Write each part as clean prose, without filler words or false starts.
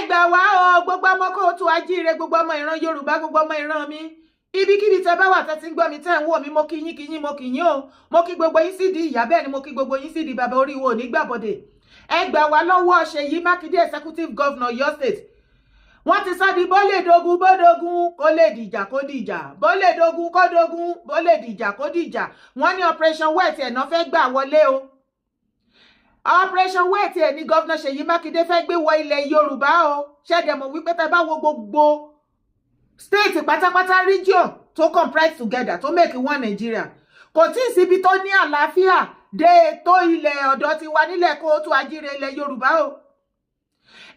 gbà wá o gbogbo ọmọ kóòtù ajíire, gbogbo ọmọ ìran Yorùbá, gbogbo ọmọ ìran mi, ibikíbi tẹ́ bá wà tẹ́ ti ń gbọ́ mi tẹ́ ń wò mí, mo kí yín mo kí yín o, mo kí gbogbo yín sídìí ìyá, bẹ́ẹ̀ ni mo kí gbogbo yín sídìí bàbá orí wo ní gbàbọ̀dẹ̀. Ẹ gbà wá lọ́wọ́ Ṣèyí Mákindé, executive governor Ọ̀yọ́ state. Wọ́n ti sọ di bó lè dogun bó dogun, kó lè dìjà kó dìjà, bó lè dogun kó dogun, bó lè dìjà kó dìjà. Wọ́n ní operation wet ẹ̀ náà fẹ́ gbà wọlé o. Operation wet ẹ̀ ní governor Ṣèyí Mákindé fẹ́ gbé wọ ilẹ̀ Yorùbá o. Ṣẹ́dẹ̀ mọ̀ wípé tẹ́ bá wo gbogbo state pátápátá region tó comprise together tó make one Nigeria, kò tí ì síbi tó ní àlàáfíà dé tó ilẹ̀ ọ̀dọ̀ ti wà nílẹ̀ kóòtù ajíire ilẹ̀ Yorùbá o.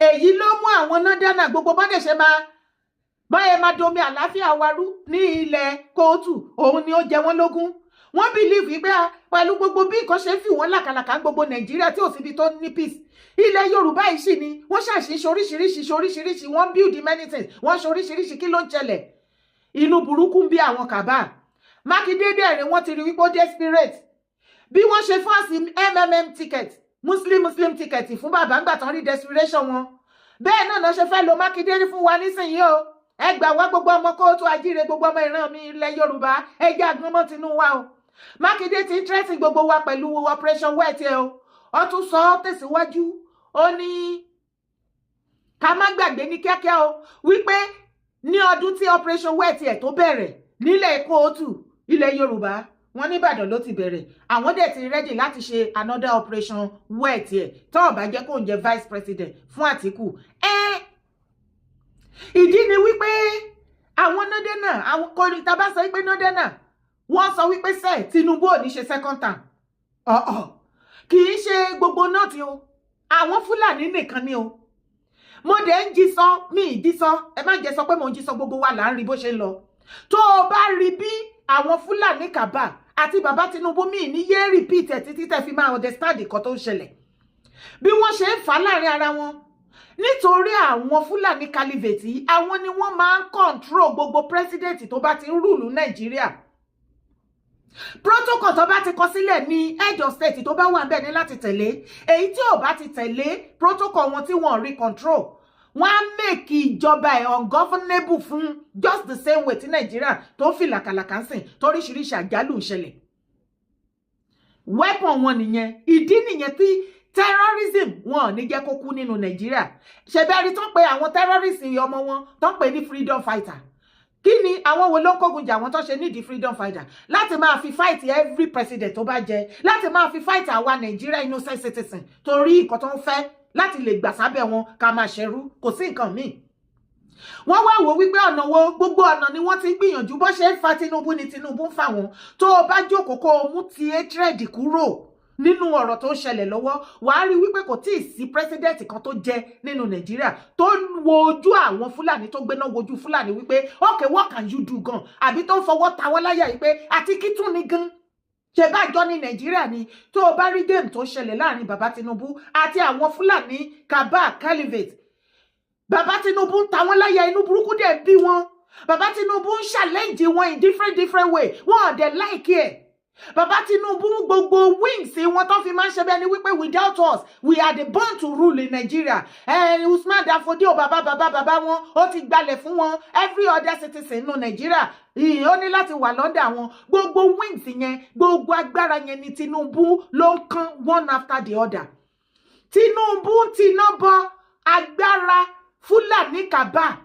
Èyí ló mú àwọn nọ́dánà gbogbo bọ́dẹ̀ ṣe báyẹ̀ máa domi àlàáfíà wa rú ní ilẹ̀ kóòtù, òun ni ó jẹ wọ́n lógún. Wọ́n believe pé pẹ̀lú gbogbo bí nǹkan ṣe fi wọ́n làkàlàkà gbogbo Nàìjíríà tí ò síbi tó ní peace, ilẹ̀ Yorùbá yìí sì ni wọ́n ṣàṣìṣe oríṣiríṣi, wọ́n build many things, wọ́n ṣe oríṣiríṣi. Kí ló ń ṣẹlẹ̀? Inú burúkú ń bí àwọn kàbá. Mákindé dẹ̀rẹ̀ wọ́n ti rí wípé ó desperate. Bí wọ́n ṣe fọ́ọ̀sì MMM ticket, Muslim ticket fún bàbá ńgbà tán rí desperation wọn, bẹ́ẹ̀ náà ṣe fẹ́ lo Mákindé fún wa nísìnyí o. Ẹ gbà wá gbogbo ọmọ kóòtù ajíire, gbogbo ọmọ ìran mi ilẹ̀ Yorùbá, ẹ jẹ́ àgbọ̀nmọ́ tinú wa o. Mákindé ti ń threaten gbogbo wa pẹ̀lú operation wet ẹ o. Ó tún sọ ọ́ tẹ̀síwájú, ó ní ká má gbàgbé ní kíákíá o wípé ní ọdún tí operation wet ẹ tó bẹ̀rẹ̀ nílẹ̀ kóòtù ilẹ̀ Yorùbá, wọ́n ní Ìbàdàn ló ti bẹ̀rẹ̀, àwọn dẹ̀ ti ready láti ṣe another operation wet ẹ tó bá jẹ́ kó ń jẹ́ vice president fún Àtíkù. Ìdí ni wípé àwọn nọ́dẹ́nà, àwọn kòrìtà bá sọ wípé nọ́dẹ́nà, wọ́n sọ wípé sẹ́ Tinubu ò ní ṣe second term. Kì í ṣe gbogbo náà tí o, àwọn Fúlàní nìkan ni o. Mo dẹ̀ ń jí sọ, mi ì jí sọ, ẹ má jẹ́ sọ pé mo ń jí sọ, gbogbo wa là ń rí bó ṣe ń lọ. Tó o bá rí bí àwọn Fúlàní kàbá àti bàbá Tinubu mi ní yé repeat ẹ̀ títí tẹ́ fi máa understand nǹkan tó ń ṣẹlẹ̀. Bí wọ́n ṣe ń fà láàrin ara wọn, nítorí àwọn Fúlàní calivate, àwọn ni wọ́n máa ń control gbogbo president tó bá ti ń rúùlù Nàìjíríà. Protocol tó bá ti kọ sílẹ̀ ní head of state tó bá wà ńbẹ̀ ní láti tẹ̀lé. Èyí tí ò bá ti tẹ̀lé protocol wọn tí wọ́n rí control, wọ́n á make ìjọba ẹ̀ ungovernable fún just the same way tí Nàìjíríà tó fi làkàlàkà ń sìn toríṣiríṣi àjálù ń ṣẹlẹ̀. Weapon wọn nìyẹn. Ìdí nìyẹn tí terrorism wọn ò ní jẹ́ kó kú nínú Nàìjíríà. Ṣebẹ́rí tó ń pe àwọn terrorist ọmọ wọn tó ń pè ní freedom fighter. Kí ni àwọn wo ló ń kógun jà wọ́n tó ṣe nídìí freedom fighter? Láti máa fi fight every president tó bá jẹ, láti máa fi fight àwa Nàìjíríà innocent citizen torí nǹkan tó ń fẹ́ láti lè gbà sábẹ́ wọn ká máa ṣẹrú, kò sí nǹkan míì. Wọ́n wá wò wípé ọ̀nà wo, gbogbo ọ̀nà ni wọ́n ti ń gbìyànjú, bó ṣe ń fa Tinubu ni Tinubu ń fà wọ́n. Tó o bá jókòó kó o mú ti hatred kúrò nínú ọ̀rọ̀ tó ń ṣẹlẹ̀ lọ́wọ́, wàá rí wípé kò tíì sí president kan tó jẹ nínú Nàìjíríà tó wo ojú àwọn Fúlàní, tó gbéná wojú Fúlàní wípé okay, what can you do gan? Àbí tó ń fọwọ́ ta wọ́n láyà wípé àti kí tún ni gan? Ṣé bá jọ ní Nàìjíríà ni? Tó o bá rí game tó ń ṣẹlẹ̀ láàrin bàbá Tinubu àti àwọn Fúlàní kaba calivate, bàbá Tinubu ń ta wọ́n láyà, inú burúkú dẹ̀ bí wọn. Bàbá Tinubu ń challenge wọn in different way, wọn ò dẹ̀ like ẹ̀. Bàbá Tinubu gbogbo wings wọn tó fi máa ń ṣe bẹ́ẹ̀ ni wípé without us we are the born to rule in Nigeria. Usman Danfodio bàbá wọn ó ti gbalẹ̀ fún wọn, every other citizen nínú Nigeria ó ní láti wà lọ́dọ̀ àwọn. Gbogbo wings yẹn, gbogbo agbára yẹn ni Tinubu ló ń kán one after the other. Tinubu ti ná bọ agbára Fúlàní kàbá,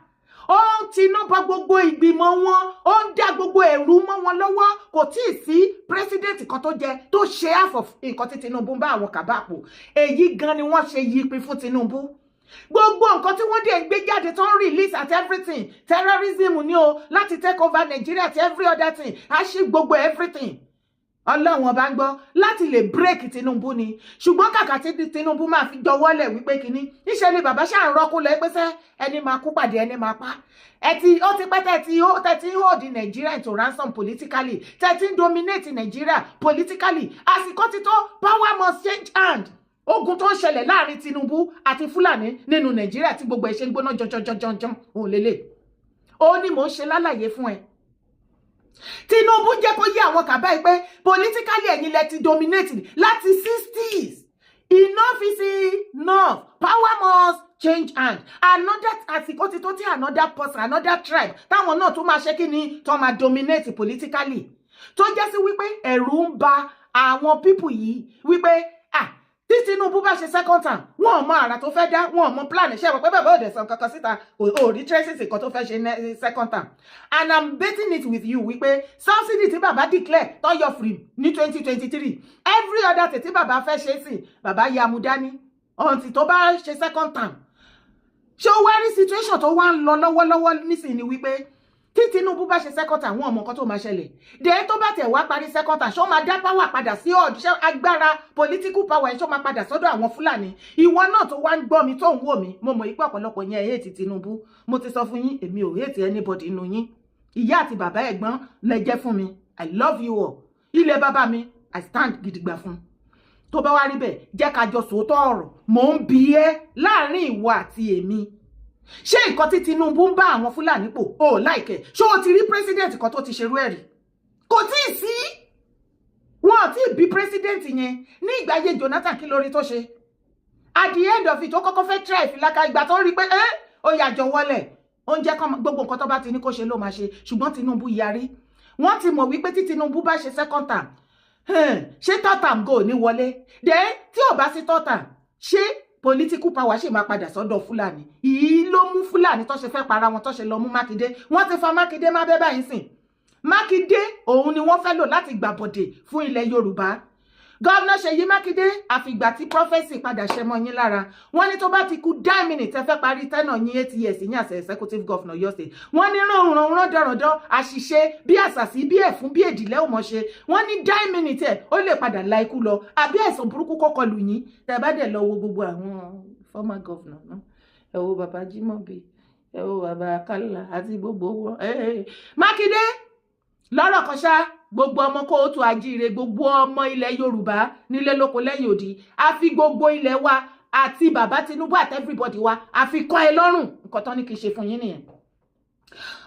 ó ń tiná bọ gbogbo ìgbìmọ̀ wọn, ó ń dá gbogbo ẹ̀rù mọ́ wọn lọ́wọ́. Kò tí ì sí president kan tó jẹ tó ṣe half of nǹkan tí Tinubu ń bá àwọn kàbá pò. Èyí gan ni wọ́n ṣe yípin fún Tinubu. Gbogbo nǹkan tí wọ́n dẹ̀ ń gbé jáde tó ń release at everything, terrorism ni o, láti take over Nigeria at every other thing, a ṣe gbogbo everything. Ọlọ́run ọba ń gbọ́ láti lè break Tinubu ni. Ṣùgbọ́n kàkà tí Tinubu máa fi jọwọ́lẹ̀ wípé kíní, níṣẹ́ ni bàbá ṣáà ń rọ́kú lọ pé sẹ́ ẹni máa kú pàdé ẹni máa pa. Ó ti pẹ́ tẹ́tí hold Nigeria into ransom politically, tẹ́tí dominate Nigeria politically. Àsìkò ti tó, power must change hand. Ogun tó ń ṣẹlẹ̀ láàrin Tinubu àti Fúlàní nínú Nigeria tí gbogbo ẹ̀ ṣe ń gbóná jọjọjọjọjọ òun lélẹ̀. Ó ní mò ń ṣe lálàyé fún ẹ. Tinubu jẹ́ kó yé àwọn kàbá yìí pé politically ẹ̀yin lẹ ti dominate láti 60s. Enough is enough. Power must change hand another àsìkò ti tó tí another person another tribe táwọn náà tún máa ṣe kí ni tó máa dominate politically tó jẹ́ sí wípé ẹ̀rù ń ba àwọn people yìí wípé tí Tinubu bá ṣe second term wọn ò mọ àrà tó fẹ́ dá wọn ò mọ plan ṣe wọ pé bàbá òde sàn kankan síta ò rí traces kan tó fẹ́ ṣe second term and I'm betting it with you wípé subsidy tí bàbá declare tó yọ free ní 2023 every other thing tí bàbá fẹ́ ṣe sí bàbá ya mú dání until tó bá ṣe second term ṣé ó wá rí situation tó wá ń lọ lọ́wọ́lọ́wọ́ nísìnyí wípé tí Tinubu bá ṣe second term wọn mọ nǹkan tó máa ṣẹlẹ̀ dẹ̀ tó bá tẹ̀ wá parí second term ṣó máa dá power padà sí ọ̀dùṣẹ́ agbára political power ṣó máa padà sọ́dọ̀ àwọn Fúlàní ìwọ náà tó wá ń gbọ́ mi tó ń wò mí mo mọ̀ ipò ọ̀pọ̀lọpọ̀ yẹn hate Tinubu mo ti sọ fún yín èmi ò hate anybody nínú yín ìyá àti bàbá ẹ̀gbọ́n lẹ jẹ́ fún mi I love you all ilé bàbá mi I stand gidigba fún tó bá wá rí bẹ́ẹ̀ jẹ́ ká jọ sòótọ́ ọ̀rọ̀ mò ń bi ẹ́ láàrin ìwọ àti èmi ṣé nǹkan tí Tinubu ń bá àwọn Fúlàní pò ó láìkẹ́ ṣé o ti rí president kan tó ti ṣerú ẹ̀ rí kò tí ì sí wọn ò tí ì bí president yẹn ní ìgbà ayé Jonathan kí lórí tó ṣe at the end of it ó kọ́kọ́ fẹ́ try ìfìlàkà ìgbà tó rí pé ó yàjọ wọlé oúnjẹ kan gbogbo nǹkan tó bá ti ní kó ṣe ló máa ṣe ṣùgbọ́n Tinubu yarí wọ́n ti mọ̀ wípé tí Tinubu bá ṣe second term ṣé third term go ní wọlé then tí ò bá sí third term ṣé political power ṣe máa padà sọ́dọ̀ Fúlàní yìí ló mú Fúlàní tó ṣe fẹ́ para wọn tó ṣe lọ mú Mákindé wọ́n ti fa Mákindé má bẹ́ báyìí sìn Mákindé òun ni wọ́n fẹ́ lò láti gbàbọ̀dè fún ilẹ̀ Yorùbá gọ́vnà Ṣèyí Mákindé àfìgbà tí prophecy padà ṣẹ mọ́ yín lára wọ́n ní tó bá ti kù 10 minutes ẹ fẹ́ parí tẹ́nà yín 8 years yín as executive governor Ọ̀yọ́ state wọ́n ní rán dọ̀rọ̀dọ̀ àṣìṣe bí àṣàṣì bí ẹ̀fún bí èdìlẹ́ ò mọ̀ ṣe wọ́n ní 10 minutes ẹ̀ ó lè padà la ikú lọ àbí ẹ̀sùn burúkú kọ́kọ́ lù yín tẹ́ bá dẹ̀ lọ wo gbogbo àwọn former governor náà ẹ wo bàbá Jímọ̀bí ẹ wo bàbá Kálá àti gbogbo wọn Mákindé lọ́rọ̀ kan ṣá gbogbo ọmọ kóòtù àjíire gbogbo ọmọ ilẹ̀ Yorùbá nílé lóko lẹ́yìn odi àfi gbogbo ilẹ̀ wa àti bàbá Tinubu àti everybody wa àfi kọ́ ẹ lọ́rùn nǹkan tán ní kí n ṣe fún yín nìyẹn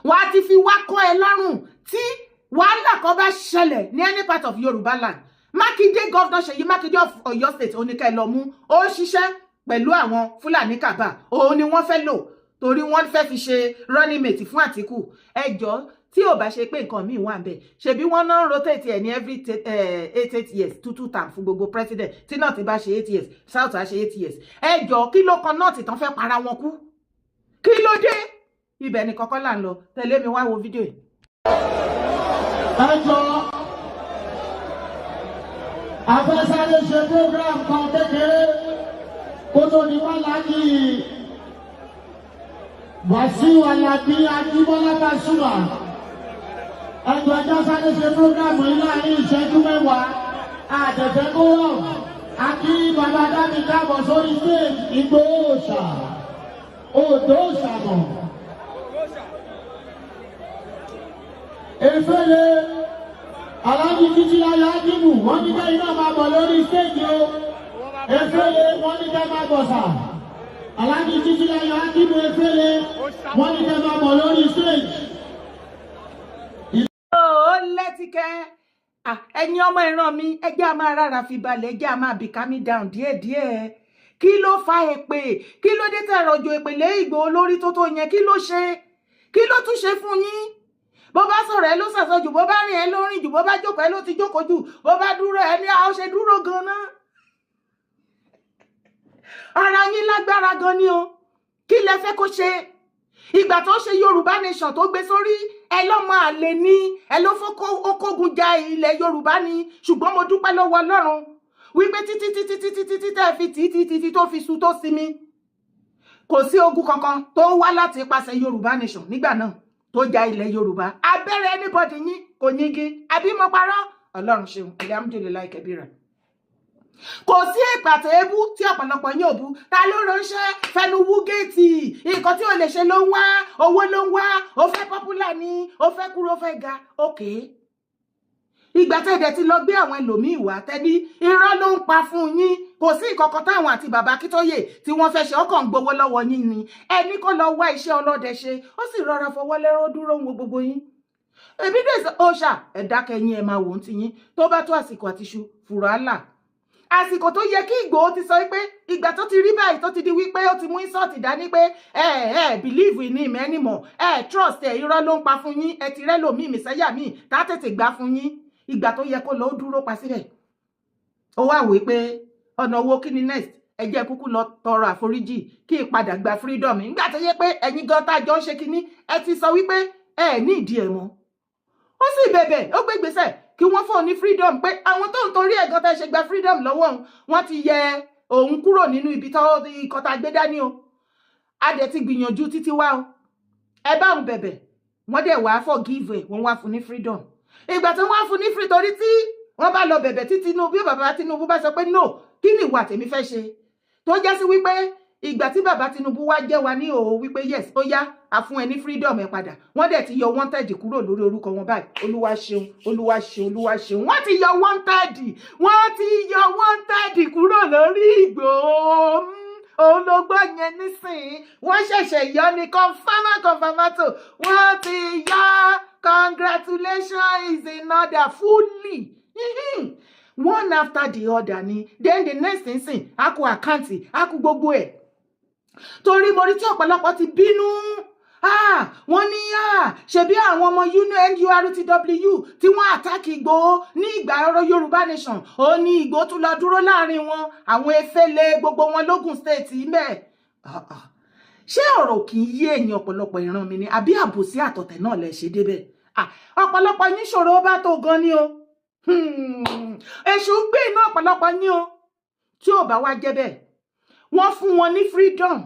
wà á ti fi wá kọ́ ẹ lọ́rùn tí wàhálà kan bá ṣẹlẹ̀ ní any part of Yorùbá land Mákindé gọ́vnà Ṣèyí Mákindé of Ọ̀yọ́ state oníkẹ́ lọ mú ó ṣiṣẹ́ pẹ̀lú àwọn Fúlàní kàbà òun ni wọ́n fẹ́ lò torí wọ́n fẹ́ fi ṣe running mate fún Àtíkù ẹjọ́ tí ò bá ṣe pé nǹkan míì wà ńbẹ̀ ṣebí wọ́n náà rotate ẹ̀ ní every 8 years 2 term fún gbogbo president tí náà ti bá ṣe 8 years south á ṣe 8 years ẹjọ́ kí ló kan náà ti tán fẹ́ para wọn kú kí ló dé ibẹ̀ ni kọ́kọ́ là ń lọ tẹ̀lé mi wá wo fídíò yìí. ẹjọ́ afẹ́sáré ṣe program kan kékeré kó tó ní wọ́n láti Wàsíù Àlàbí Ajíbọ́lá Pasuma ẹjọ́ ẹjọ́ sáré ṣe prógrámù yìí láàrin ìṣẹ́jú mẹ́wàá àtẹ̀fẹ́ kó rọ̀ àkí bàbá dábì káàbọ̀ sórí stage Ìgbòho Òòṣà Oòduà Òòṣà mọ̀ efele Aláàjì Títí Láyọ̀ Ájímù wọ́n ní kẹ́ iná máa bọ̀ lórí stage o efele wọ́n ní kẹ́ máa bọ̀ sà Aláàjì Títí Láyọ̀ Ájímù efele wọ́n ní kẹ́ máa bọ̀ lórí stage. Lẹ́tíkẹ́ ẹ̀yin ọmọ ìran mi ẹjẹ́ a máa rárá fi balẹ̀ ẹjẹ́ a máa bì calm down díẹ̀díẹ̀ kí ló fa èpè kí ló dé tẹ̀rọ òjò èpè lé Ìgbòho lórí tó yẹn kí ló ṣe kí ló tún ṣe fún yín bó bá sọ̀rọ̀ ẹ ló sàsọ jù bó bá rìn ẹ ló rìn jù bó bá jókòó ẹ ló ti jókòó jù bó bá dúró ẹ ní àwọn ṣe dúró gan-an ara yín lágbára gan ni o kí lẹ fẹ́ kó ṣe ìgbà tó ṣe Yorùbá nation tó gbé sórí ẹ lọ́mọ àlè ní ẹ ló fọ́kógun ja ilẹ̀ Yorùbá ni ṣùgbọ́n mo dúpẹ́ lọ́wọ́ Ọlọ́run wípé títí tẹ́ fi títí tó fi sú tó sinmi kò sí ogun kankan tó wá láti ipasẹ̀ Yorùbá nation nígbà náà tó ja ilẹ̀ Yorùbá abẹ́rẹ́ anybody yín kò yígi àbí mo parọ́ Ọlọ́run ṣeun alhamdulilayi kẹbíra kò sí ìpàtẹ ebú tí ọ̀pọ̀lọpọ̀ yín ò bú ta ló ránṣẹ́ fẹnu wú géètì nǹkan tí ò lè ṣe ló ń wá owó ló ń wá ó fẹ́ popular ni ó fẹ́ kúrò ó fẹ́ ga òkè ìgbà tẹ́ẹ̀dẹ̀ ti lọ gbé àwọn ẹlòmíì wá tẹ́bí irọ́ ló ń pa fún yín kò sí ìkọ̀kọ̀ táwọn àti bàbá Akíntóyè tí wọ́n fẹ́ ṣe ọkàn gbowó lọ́wọ́ yín ni ẹni kó lọ wá iṣẹ́ ọlọ́dẹ ṣe ó sì rọra fọwọ́ lẹ́rọ́ dúró ń wo gbogbo yín ebi dé Òòṣà ẹ̀dá kẹyìn ẹ̀ máa wò ó ti yín tó bá tó àsìkò àtiṣu fùrọ̀ àlà àsìkò tó yẹ kí Ìgbòho ti sọ pé ìgbà tó ti rí báyìí tó ti di wípé ó ti mú insult dání pé believe in him anymore, trust irọ́ ló ń pa fún yín, ti rẹ́ lòmíì mìsáyà míì tá tètè gbà fún yín. Ìgbà tó yẹ kó lọ ó dúró pa síbẹ̀. Ó wá wí pé ọ̀nà owó kí ni next, ẹ jẹ́ kúkú lọ tọrọ àforíjì kí ìpadà gba freedom. Nígbà tó yẹ pé ẹ̀yin gan tá jọ ń ṣe kinní ẹ ti sọ wípé ní ìdí ẹ̀ mọ́. Ó sì bẹ̀bẹ̀, ó gbé ìgbésẹ̀ kí wọ́n fún ní freedom, pé àwọn tó ń torí ẹ̀gán tẹ́ ṣe gba freedom lọ́wọ́ òun, wọ́n ti yẹ òun kúrò nínú ibi tó ikọ̀ tá gbé dání o. A dẹ̀ ti gbìyànjú títí wá o. Ẹ bá òun bẹ̀bẹ̀, wọ́n dẹ̀ wá forgive ẹ̀, wọ́n wá fún ní freedom. Ìgbà tí wọ́n wá fún ní free torí tí wọ́n bá lọ bẹ̀bẹ̀ tí Tinubu, bàbá Tinubu bá sọ pé no, kí ni ìwà tèmi fẹ́ ṣe? Tó jẹ́ sí wípé ìgbà tí bàbá Tinubu wá jẹ́ wa ní òwò wípé yes, ó yá, a fún ẹ ní freedom ẹ padà. Wọ́n dẹ̀ ti yọ wanted kúrò lórí orúkọ wọn báyìí. Olúwa ṣeun, Olúwa ṣeun, Olúwa ṣeun. Wọ́n ti yọ wanted kúrò lórí Ìgbòho. Òun ló gbọ́ yẹn nísìnyí. Wọ́n ṣẹ̀ṣẹ̀ yọ ní confirmato. Wọ́n ti yọ. Congratulations is in order fully. One after the other ni. Then the next thing, a kó àkáǹtì, a kó gbogbo ẹ̀. Torí mo rí tí ọ̀pọ̀lọpọ̀ ti bínú. Wọ́n ní ṣebí àwọn ọmọ NURTW tí wọ́n àtàkì Ìgbòho ní ìgbà ọ̀rọ̀ Yorùbá Nation. Ó ní Ìgbòho tún lọ dúró láàrin wọn. Àwọn efele gbogbo wọn lógùn state mẹ́. Ṣé ọ̀rọ̀ kì í yé èèyàn ọ̀pọ̀lọpọ̀ ìran mi ni àbí àbòsí àtọ̀tẹ̀ náà lẹ ṣe débẹ̀? Ọ̀pọ̀lọpọ̀ yín ṣòro bá tó gan ni o. Èṣù ń gbé inú ọ̀pọ̀lọpọ̀ yín o. Tí ò bá wá jẹ́ bẹ́ẹ̀, wọ́n fún wọn ní freedom.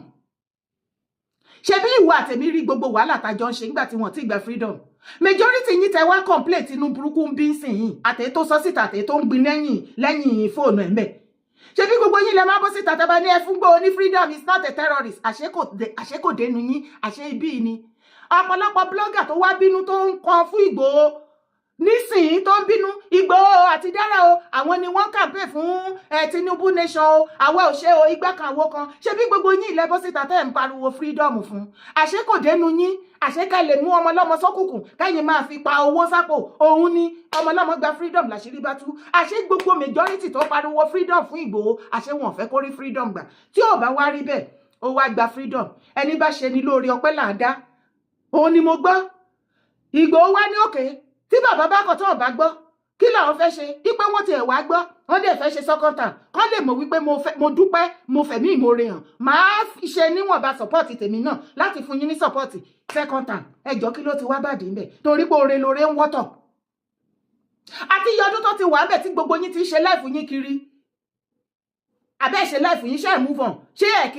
Ṣé bí ìwọ àtẹ̀mí rí gbogbo wàhálà tájọ ń ṣe nígbà tí wọ́n ti gba freedom? Majority yín tẹ wá complaint inú burúkú ń bí ń sìn yín. Àtẹ̀ tó sọ síta, àtẹ̀ tó ń gbin lẹ́yìn fóònù ẹ̀ mẹ́. Ṣé bí gbogbo yín lẹ máa bọ́ síta tẹ́ bá ní ẹ fún Ìgbòho ní freedom is not a terrorist? Àṣé kò dénú yín, àṣé ibi ni. Ọ̀pọ̀lọpọ̀ blogger tó wá bínú tó ń kọ fún Ìgbòho nísìnyí tó ń bínú Ìgbòho àti Dára o, àwọn ni wọ́n campaign fún Tinubu Nation o, àwa ò ṣe o, igbá kan àwo kan. Ṣé bí gbogbo yín ilẹ̀ bọ́ síta tẹ́ ń pariwo freedom fún? Àṣé kò dénú yín, àṣé ká lè mú ọmọ lọ́mọ sọ́kùnkùn káyìn máa fi pa owó sápò. Òun ni ọmọ lọ́mọ gba freedom láṣìírí bá tú. Àṣé gbogbo majority tó pariwo freedom fún Ìgbòho, àṣé wọn fẹ́ kó rí freedom gbà. Tí ò bá wá rí bẹ́ẹ̀, ó wá gba freedom. Ẹni bá ṣe ni lórí ọpẹ́ là ń dá. Òun ni mo gbọ́. Ìgbòho wá ní òkè. Tí bàbá bá kọ̀ tó ọ̀bá gbọ́, kí làwọn fẹ́ ṣe? Wípé wọ́n ti ẹ̀ wá gbọ́, wọ́n dẹ̀ fẹ́ ṣe second time. Kán lè mọ̀ wípé mo dúpẹ́, mo fẹ̀mí ìmoore hàn. Màá ṣe níwọ̀nba support tèmi náà láti fún yín ní support second time. Ẹjọ́ kí ló ti wá bàdí ńbẹ̀? Torí pé oore lóore ń wọ́tọ̀. Àti iye ọdún tó ti wà ńbẹ̀ tí gbogbo yín ti ṣe life yín kiri. Àbẹ́ ṣe life yín ṣe move on. Ṣé ẹ̀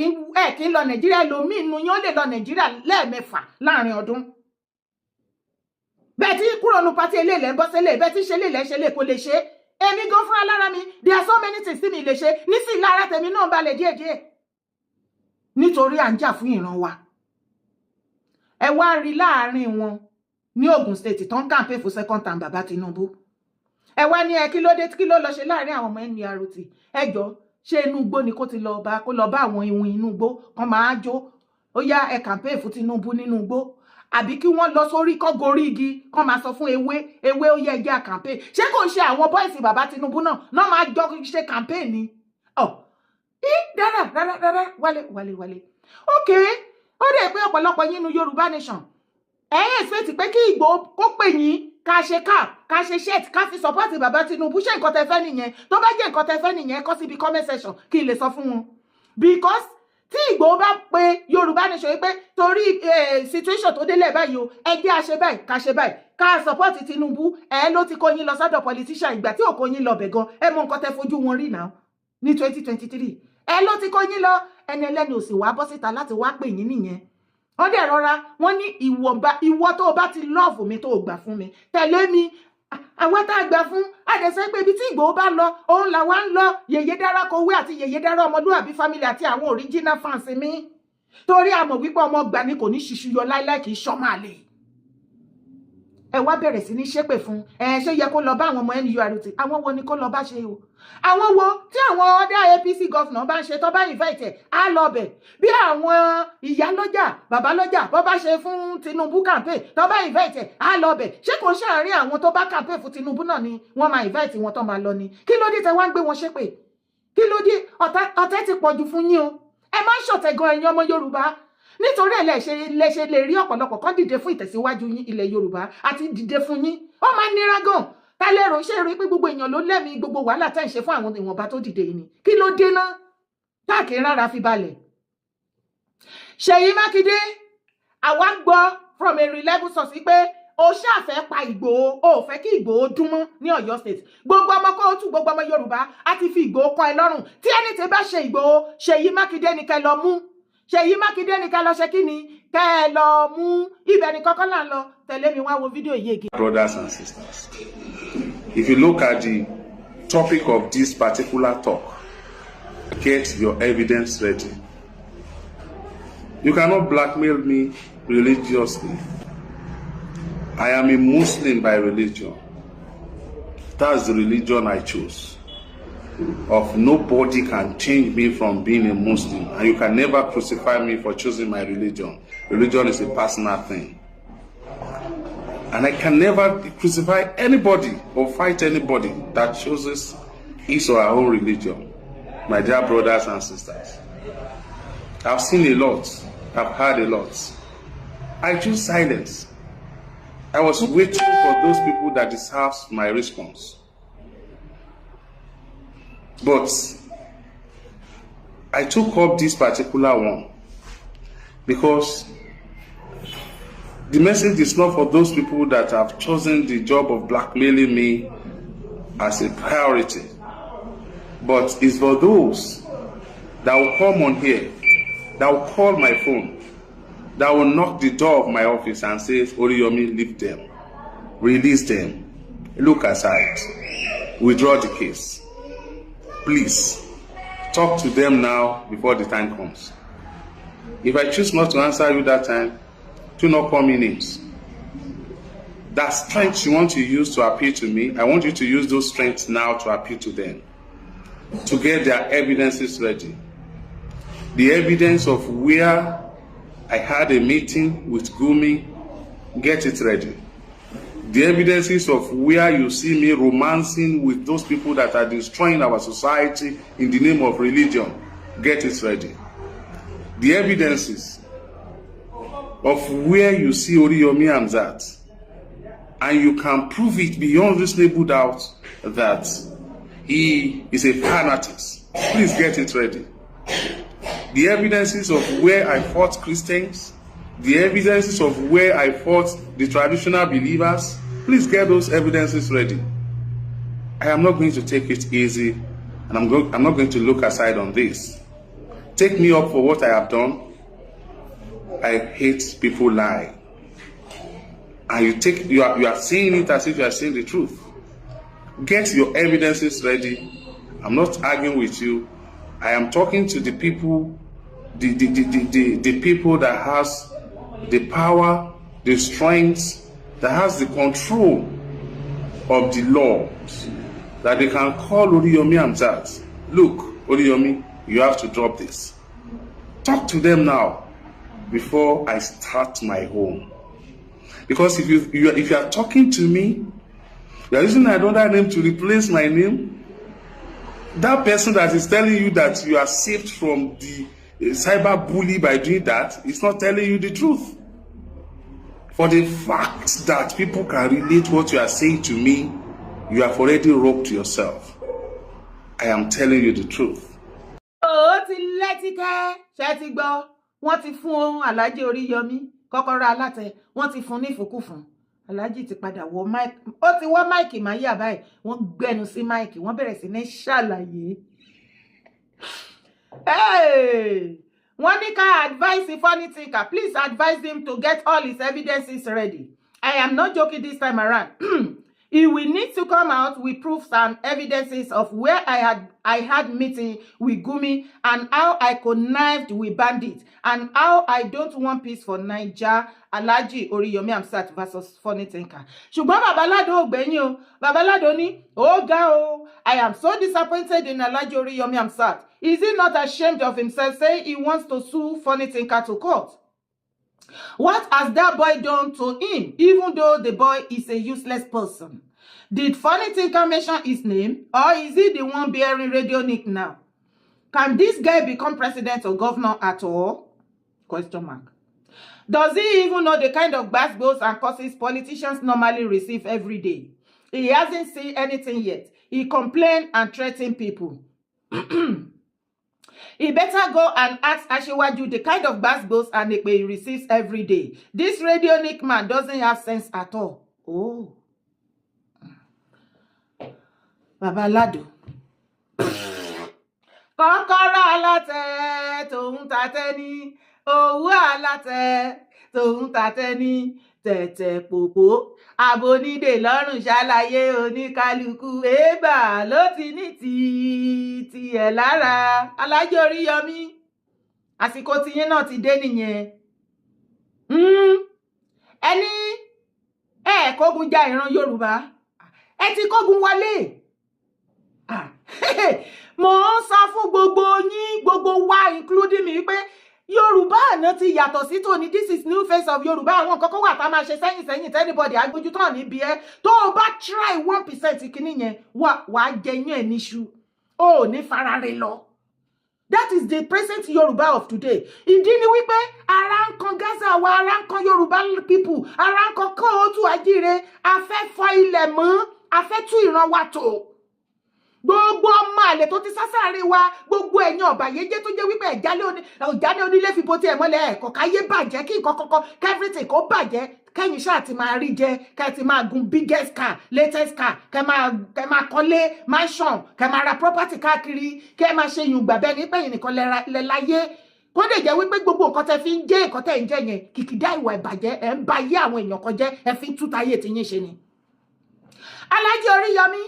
kí ń lọ Nàìjíríà? Lòmíì inú yín ó lè lọ Nàìjíríà lẹ́ẹ̀mẹ́fà láàrin ọdún. Bẹ́ẹ̀ tí kúrò nu pàtí eléèlẹ̀ ń bọ́ sílẹ̀, bẹ́ẹ̀ tí ṣe lè ṣe lè kó lè ṣe. Èmi gan fúnra lára mi, there are so many things tí mi lè ṣe. Nísìnyí lára tèmi náà balẹ̀ díẹ̀díẹ̀. Nítorí à ń jà fún ìran wa. Ẹ wá rí láàrin wọn ní Ogun State tó ń campaign fún second time bàbá Tinubu. Ẹ wá ní kí ló dé kí ló lọ ṣe láàrin àwọn ọmọ NURT. Ẹ jọ ṣé inú igbó ni kó lọ bá àwọn ìwìn inú igbó kan máa jó. Ó yá ẹ campaign fún Tinubu nínú igbó. Àbí kí wọ́n lọ sórí kọ́ gorí igi kán máa sọ fún ewé ó yẹ ẹjẹ́ campaign. Ṣé kò ń ṣe àwọn bọ́ìsì bàbá Tinubu náà máa jọ ṣe campaign ni? Dára wálé. Ok, ó dẹ̀ pé ọ̀pọ̀lọpọ̀ yín nu Yorùbá Nation. Ẹ̀yìn ìfẹ́ ti pé kí Ìgbòho kó pè yín ká ṣe cap, ká ṣe shirt, ká fi support bàbá Tinubu. Ṣé nǹkan tẹ fẹ́ nìyẹn? Tó bá jẹ́ nǹkan tẹ fẹ́ nìyẹn, kọ síbi comment section kí n lè sọ fún wọn. Because tí Ìgbòho bá pe Yorùbá Nation wípé torí situation tó délẹ̀ báyìí o, ẹ jẹ́ a ṣe báyìí ká ṣe báyìí ká support Tinubu, ló ti kó yín lọ sọ́dọ̀ politician. Ìgbà tí ò kó yín lọ bẹ̀ gan, ẹ mọ nǹkan tẹ fojú wọn rí náà ní 2023. Ló ti kó yín lọ, ẹni ẹlẹ́ni ò sì wá bọ́ síta láti wá pè yín nìyẹn. Wọ́n dẹ̀ rọra, wọ́n ní ìwọ tó o bá ti love mi tó o gbà fún mi, tẹ̀lé mi. Àwọn tá a gbà fún àdẹ̀sẹ́ pé ibi tí Ìgbòho bá lọ, òun làwa ń lọ. Yèyé Dára Kowé àti Yèyé Dára Ọmọlúwàbí family àti àwọn original fans mi. Torí a mọ̀ wípé ọmọ gbà ní kò ní ṣiṣu yọ láíláí, kì í ṣọ́mọ àlè. Ẹ wá bẹ̀rẹ̀ sí ní ṣépè fún. Ṣé yẹ kó lọ bá àwọn ọmọ NURT? Àwọn wo ni kó lọ bá ṣe o? Àwọn wo tí àwọn ọdẹ APC governor bá ń ṣe tó bá invite á lọ bẹ̀. Bí àwọn ìyálọ́jà, babalọ́jà bó bá ṣe fún Tinubu campaign tó bá invite á lọ bẹ̀. Ṣé kò ṣàárín àwọn tó bá campaign fún Tinubu náà ni wọ́n máa invite wọn tó máa lọ ni? Kí ló dé tẹ́ wá ń gbé wọn ṣépè? kí ló dé ọ̀tẹ̀ ti pọ̀jù fún yín o ẹ má ṣọ̀tẹ̀ gan ẹ̀yin ọmọ Yorùbá nítorí ẹ̀ lẹ́ṣẹ̀ lè rí ọ̀pọ̀lọpọ̀ kan dìde fún ìtẹ̀síwájú yín ilẹ̀ Yorùbá àti dìde fún yín ó máa nira gan tálẹ́rò ṣe rí pé gbogbo èèyàn ló lẹ́mìí gbogbo wàhálà tẹ́ ń ṣe fún àwọn ìwọ̀nba tó dìde yìí ni kí ló dé náà táàkì rárá fi balẹ̀. Ṣèyí Mákindé àwa gbọ́ from a reliable source pé o ṣàfẹ́ pa Ìgbòho o fẹ́ kí Ìgbòho dún mọ́ ní Ọ̀yọ́ state gbogbo ọmọ kóòtù gbogbo ọmọ Yorùbá á ti fi Ìgbòho kọ́ ẹ lọ́rùn tí ẹni tí bá ṣe Ìgbòho Ṣèyí Mákindé ni kẹ́ lọ mú Ṣèyí Mákindé ni kẹ́ lọ ṣe kí ni kẹ́ lọ mú ibẹ̀ ni kọ́kọ́ là ń lọ tẹ̀lé mi wá wo fídíò yìí again. Brothers and sisters, if you look at the topic of this particular talk, get your evidence ready. You cannot blackmail me religiously. I am a Muslim by religion. That's the religion I chose. Of nobody can change me from being a Muslim, and you can never crucify me for choosing my religion. Religion is a personal thing. And I can never crucify anybody or fight anybody that chooses his or her own religion. My dear brothers and sisters, I've seen a lot. I've heard a lot. I choose silence. I was waiting for those people that deserves my response. But I took up this particular one because the message is not for those people that have chosen the job of blackmailing me as a priority, but it's for those that will come on here, that will call my phone, that will knock the door of my office and say, Oriyomi, leave them, release them, look aside, withdraw the case. Please, talk to them now before the time comes. If I choose not to answer you that time, do not call me names. That strength you want to use to appeal to me, I want you to use those strengths now to appeal to them, to get their evidences ready. The evidence of where I had a meeting with Gumi, get it ready. The evidences of where you see me romancing with those people that are destroying our society in the name of religion, get it ready. The evidences of where you see Oriyomi Hamzat, and you can prove it beyond reasonable doubt that he is a fanatic, please get it ready. The evidences of where I fought Christians, the evidences of where I fought the traditional believers, please get those evidences ready. I am not going to take it easy, and I'm not going to look aside on this. Take me up for what I have done. I hate people lie. And you are saying it as if you are saying the truth. Get your evidences ready. I'm not arguing with you. I am talking to the people, the people that has the power, the strength, that has the control of the law, that they can call Oriyomi Hamzat. Look, Oriyomi, you have to drop this. Talk to them now before I start my own. Because if you are talking to me, you are using another name to replace my name. That person that is telling you that you are saved from the cyber bully by doing that is not telling you the truth. For the fact that people can relate what you are saying to me, you have already robbed yourself. I am telling you the truth. Ó ti lẹ́tíkẹ́ ṣe ti gbọ́ wọ́n ti fún Alhaji Oriyomi kọ́kọ́rọ́ alátẹ wọ́n ti fún ní ìfúkúfún Alhaji ti padà wọ máìkì ó ti wọ́ máìkì máa yà báyìí wọ́n gbẹnu sí máìkì wọ́n bẹ̀rẹ̀ sí ní ṣàlàyé. Wọ́n ní ká advise the funny thinker, please advise him to get all his evidences ready. I am not joking this time around. He will need to come out with proofs and evidences of where I had meeting with Gumi and how I connived with bandits and how I don't want peace for Naija. Alhaji Oriyomi Hamzat versus funny thinker. Ṣùgbọ́n Babalado ò gbẹ̀yìn o. Babalado ní, ó ga o. I am so disappointed in Alhaji Oriyomi Hamzat. Is he not ashamed of himself saying he wants to sue funny thinker to court? What has that boy done to him, even though the boy is a useless person? Did funny thinker mention his name, or is he the one bearing radio nick now? Can this guy become president or governor at all? Question mark. Does he even know the kind of gbas and curses politicians normally receive every day? He hasn't seen anything yet. He complain and threaten people. He better go and ask Asiwaju the kind of gbas and Ekpe he receives every day. This radionic man doesn't have sense at all. Oh. Babalado. Kọ́kọ́rọ́ alátẹ tòun tàtẹ́ ní owó alátẹ tòun tàtẹ́ ní tẹ̀tẹ̀ pòpò abonídè lọ́rùn ṣàlàyé oníkálukú èébà ló ti ní tiẹ̀ lára. Alájọ Oríyọmí àsìkò tiyín náà ti dé nìyẹn. Ẹni kógun ja ìran Yorùbá ẹ ti kógun wọlé. Mo ń sọ fún gbogbo yín, gbogbo wa including mi, pé Yorùbá àná ti yàtọ̀ sí tòní. This is new face of Yorùbá. Àwọn nǹkan kan wà tá a máa ṣe sẹ́yìn anybody agbójú tán níbi ẹ tó o bá try 1% kìíní yẹn wàá jẹyún ẹ̀ níṣu o ò ní farare lọ. That is the present Yorùbá of today. Ìdí ni wípé ara ń kan Gaza wa, ara ń kan Yorùbá people, ara ń kan Kóòtù Àjíire. A fẹ́ fọ ilẹ̀ mọ́, a fẹ́ tú ìran wa tò. Gbogbo ọmọ àlè tó ti sásàárè wa, gbogbo ẹ̀yin ọ̀bàyéjẹ́ tó jẹ́ wípé ẹ̀jálé onílé fi bó ti ẹ̀ mọ́lẹ̀ ẹ̀kọ́ káyé bàjẹ́ kí nǹkan kankan kẹ́fìrìtì kó bàjẹ́ kẹ́yìn ṣáà ti máa rí jẹ, kẹ́ ti máa gun biggest car, latest car, kẹ́ máa kọ́lé mansion, kẹ́ máa ra property káàkiri, kẹ́ máa ṣe yùngbà bẹ́ẹ̀ ní pẹ́yìn nìkan lẹ láyé. Kó lè jẹ́ wípé gbogbo nǹkan tẹ́ fi ń jẹ́ nǹkan tẹ́ ń jẹ́ yẹn kìkìdá ìwà ìbàjẹ́ ẹ̀ ń ba ayé àwọn èèyàn kan jẹ́ ẹ fi ń túta ayé tiyín ṣe ni. Alájì Oríyọmí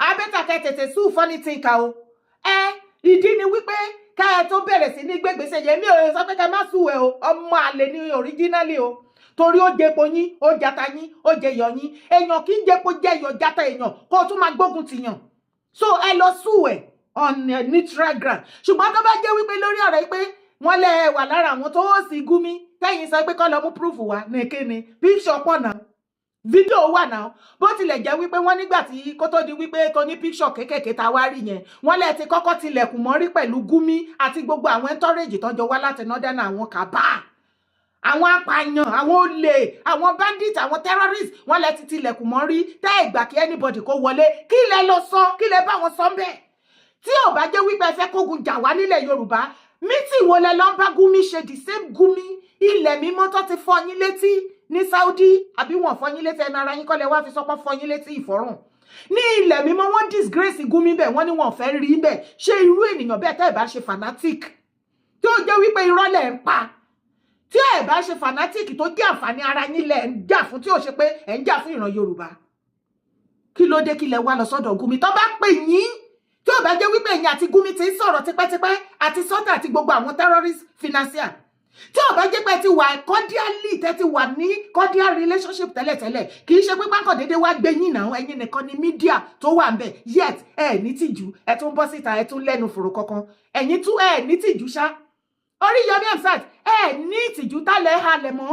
abẹ́ta kẹ́ tètè sùn fọ́nì tí ń ka o. Ìdí ni wípé ká ẹ tó bẹ̀rẹ̀ sí ní gbégbèsè yẹn mi ò sọ pé ká má sùn ẹ o, ọmọ àlè ní originally o. Torí ó jẹpo yín, ó jata yín, ó jẹyọ yín. Èèyàn kì í jẹpo jẹyọ jata èèyàn kó o tún máa gbógun tìyàn. So ẹ lọ sùn ẹ on neutral ground. Ṣùgbọ́n tó bá jẹ́ wípé lórí ọ̀rọ̀ yìí pé wọ́n lẹ wà lára àwọn tó sì Gumi tẹ́yìn sọ pé kọ́ lọ mú proof wa ní kíni picture pọ̀ náà. Video wà náà bó tilẹ̀ jẹ́ wípé wọ́n nígbà tí kó tó di wípé tó ní picture kékèké ta wá rí yẹn wọ́n lẹ ti kọ́kọ́ tilẹ̀kùn mọ́rí pẹ̀lú Gumi àti gbogbo àwọn entourage tọ́jọ́ wá láti northern àwọn kàbá àwọn apààyàn àwọn olè àwọn bandit àwọn terrorists wọ́n lẹ ti tilẹ̀kùn mọ́rí tẹ́ ìgbà kí anybody kó wọlé kí lẹ lọ sọ kí lẹ bá wọn sọ bẹ́ẹ̀ tí ò bá jẹ́ wípé ẹ fẹ́ kógun jà wá nílẹ̀ Yorùbá mítì wo lẹ lọ bá Gumi ṣe the same Gumi ilẹ̀ mímọ́ tó ti fọ́ yín létí ní Saudi àbí wọ́n fọ́ yín létí ẹnu ara yín kọ́lẹ̀ wá fi sọpọ́ fọ́ yín létí ìfọ́rùn ní ilẹ̀ mímọ́ wọ́n disgrace Gumi bẹ́ẹ̀ wọ́n ní wọ́n fẹ́ rí bẹ́ẹ̀ ṣé irú ènìyàn bẹ́ẹ̀ tẹ́ ẹ̀ bá ṣe fanatic tí ó jẹ́ wípé irọ́ lẹ̀ ń pa tí ẹ̀ bá ṣe fanatic tó jẹ́ àǹfààní ara yín lẹ̀ ń jà fún tí ó ṣe pé ẹ̀ ń jà fún ìran Yorùbá kí ló dé kí lẹ wá lọ sọ́dọ̀ Gumi tó bá pè yín tí ó bá jẹ́ wípé ẹ̀yin àti Gumi ti ń sọ̀rọ̀ tipẹ́tipẹ́ àti sọ́tà àti gbogbo àwọn terrorist financier tí ó bá jẹ́ pé ti wà cordially tẹ́ ti wà ní cordial relationship tẹ́lẹ̀tẹ́lẹ̀ kì í ṣe pé pákàn dédé wá gbé yín náà ẹ̀yin nìkan ni media tó wà ń bẹ̀ yet ẹ̀ ní tìjú ẹ̀ tún bọ́ síta ẹ̀ tún lẹ́nu fòrò kankan ẹ̀yin tún ẹ̀ ní tìjú ṣá Oríyọmí Hamzat ẹ̀ ní tìjú tálẹ̀ halẹ̀ mọ́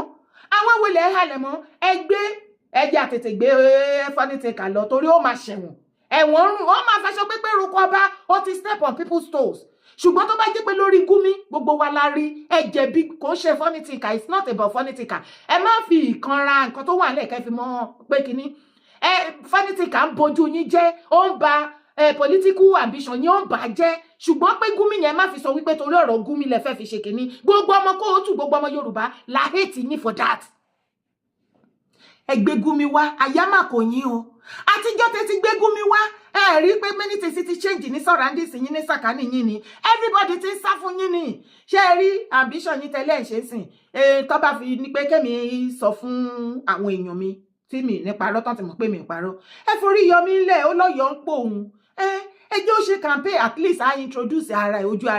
àwọn wọlé halẹ̀ mọ́ ẹgbẹ́ àtètè gbé fọ́nìtẹ̀kà lọ torí ó máa ṣẹ̀wọ̀n ẹ̀wọ̀n rùn ó máa fẹsọ pépé rúkọ ọba ó ti step on people's toes ṣùgbọ́n tó bá jẹ́ pé lórí Gumi gbogbo wa la rí ẹ̀jẹ̀ bí kò ṣe fọ́nìtìkà it's not about fọ́nìtìkà ẹ má fi ìkanra nǹkan tó wà lẹ́ẹ̀kẹ́ fi mọ́ pé kínní fọ́nìtìkà ń bojú yín jẹ́ ó ń ba political ambition yín ó ń bà jẹ́ ṣùgbọ́n pé Gumi yẹn má fi sọ wípé torí ọ̀rọ̀ Gumi lẹ fẹ́ fi ṣe kínní gbogbo ọmọ Kóòtù gbogbo ọmọ Yorùbá la hate yín for that ẹgbẹ́ Gumi wá àyámà kò yín o àtijọ́ tẹ́ ti gbé Gumi wá ẹ rí pé many things ti change ní surroundings yín ní sàkání yín ni everybody ti ń sá fún yín ni ṣé ẹ rí ambition yín tẹ́lẹ̀ ṣe sìn tó bá fi ní pé kẹ́mi sọ fún àwọn èèyàn mi tí mi ní parọ́ tán ti mọ̀ pé mi ń parọ́ ẹ forí yọ mí lẹ̀ ó lọ́yọ̀ọ́ ń pò òun ẹ jẹ́ ó ṣe campaign at least I introduce ara ẹ̀ ojú ara